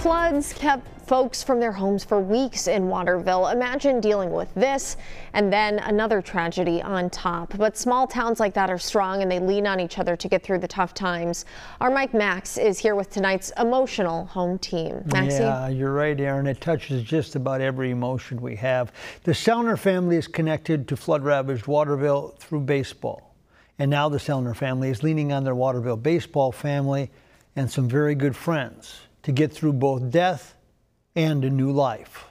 Floods kept folks from their homes for weeks in Waterville. Imagine dealing with this and then another tragedy on top. But small towns like that are strong and they lean on each other to get through the tough times. Our Mike Max is here with tonight's emotional home team. Maxie? Yeah, you're right, Aaron. It touches just about every emotion we have. The Sellner family is connected to flood-ravaged Waterville through baseball. And now the Sellner family is leaning on their Waterville baseball family and some very good friends to get through both death and a new life.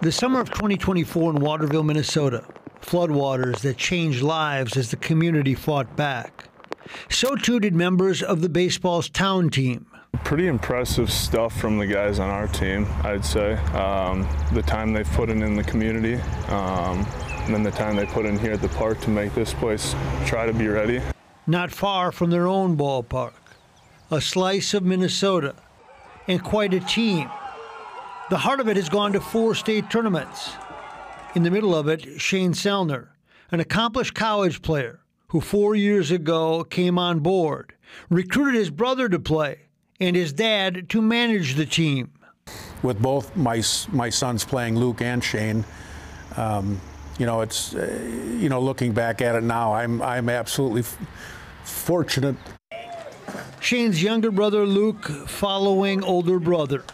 The summer of 2024 in Waterville, Minnesota, floodwaters that changed lives as the community fought back. So too did members of the baseball's town team. Pretty impressive stuff from the guys on our team, I'd say. The time they've put in the community, and then the time they put in here at the park to make this place try to be ready. Not far from their own ballpark, a slice of Minnesota, and quite a team. The heart of it has gone to 4 state tournaments. In the middle of it, Shane Sellner, an accomplished college player who 4 years ago came on board, recruited his brother to play and his dad to manage the team. With both my sons playing, Luke and Shane, you know, it's looking back at it now, I'm absolutely fortunate. Shane's younger brother Luke following older brother.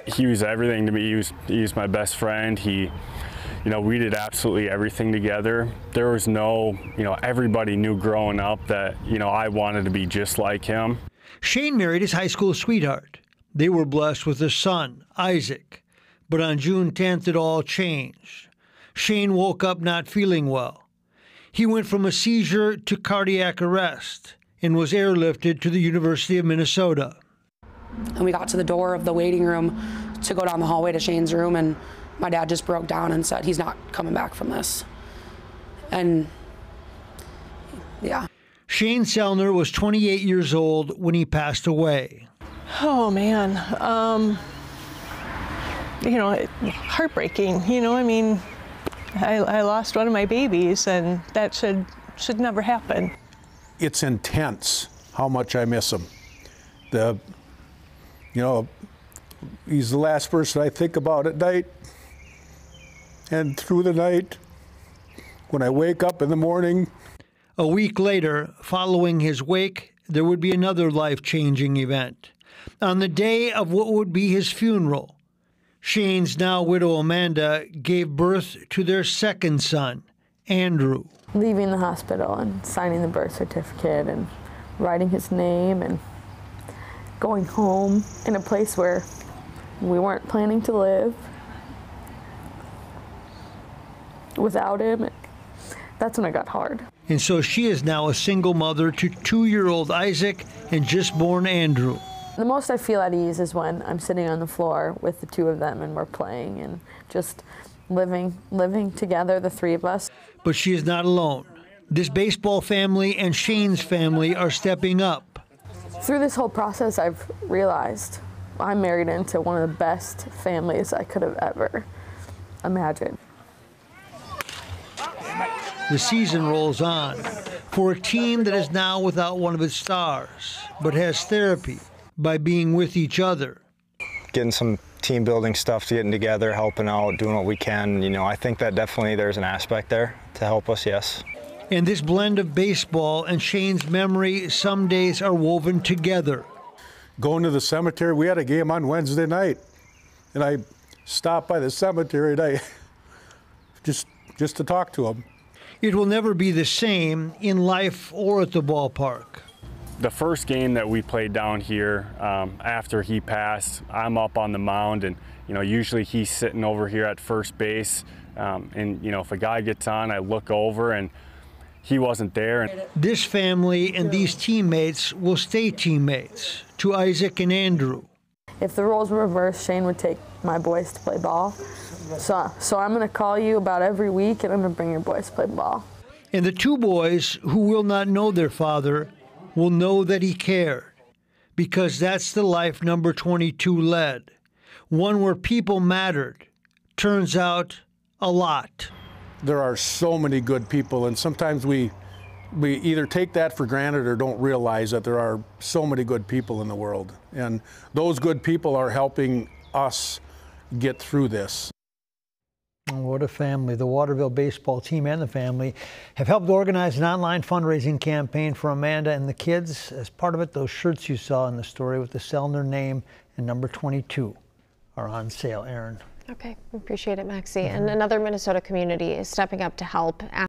He was everything to me. He was my best friend. We did absolutely everything together. There was no, everybody knew growing up that, I wanted to be just like him. Shane married his high school sweetheart. They were blessed with a son, Isaac. But on June 10th, it all changed. Shane woke up not feeling well. He went from a seizure to cardiac arrest and was airlifted to the University of Minnesota. And we got to the door of the waiting room to go down the hallway to Shane's room, and my dad just broke down and said, he's not coming back from this. And yeah. Shane Sellner was 28 years old when he passed away. Oh man, heartbreaking. I lost one of my babies, and that should never happen. It's intense how much I miss him. He's the last person I think about at night. And through the night, when I wake up in the morning. A week later, following his wake, there would be another life-changing event. On the day of what would be his funeral, Shane's now widow Amanda gave birth to their second son, Andrew. Leaving the hospital and signing the birth certificate and writing his name and going home in a place where we weren't planning to live without him, that's when it got hard. And so she is now a single mother to 2-year-old Isaac and just born Andrew. The most I feel at ease is when I'm sitting on the floor with the two of them and we're playing and just living together, the three of us. But she is not alone. This baseball family and Shane's family are stepping up. Through this whole process, I've realized I'm married into one of the best families I could have ever imagined. The season rolls on for a team that is now without one of its stars, but has therapy by being with each other. Getting some team building stuff, getting together, helping out, doing what we can. I think that definitely there's an aspect there to help us, yes. And this blend of baseball and Shane's memory some days are woven together. Going to the cemetery, we had a game on Wednesday night, and I stopped by the cemetery and just to talk to him. It will never be the same in life or at the ballpark. The first game that we played down here, after he passed, I'm up on the mound, and usually he's sitting over here at first base. If a guy gets on, I look over, and he wasn't there. This family and these teammates will stay teammates to Isaac and Andrew. If the roles were reversed, Shane would take my boys to play ball. So I'm going to call you about every week, and I'm going to bring your boys to play ball. And the two boys who will not know their father will know that he cared, because that's the life number 22 led, one where people mattered. Turns out, a lot. There are so many good people, and sometimes we we either take that for granted or don't realize that there are so many good people in the world. And those good people are helping us get through this. What a family. The Waterville baseball team and the family have helped organize an online fundraising campaign for Amanda and the kids. As part of it, those shirts you saw in the story with the Sellner name and number 22 are on sale. Aaron. Okay, we appreciate it, Maxie. And another Minnesota community is stepping up to help.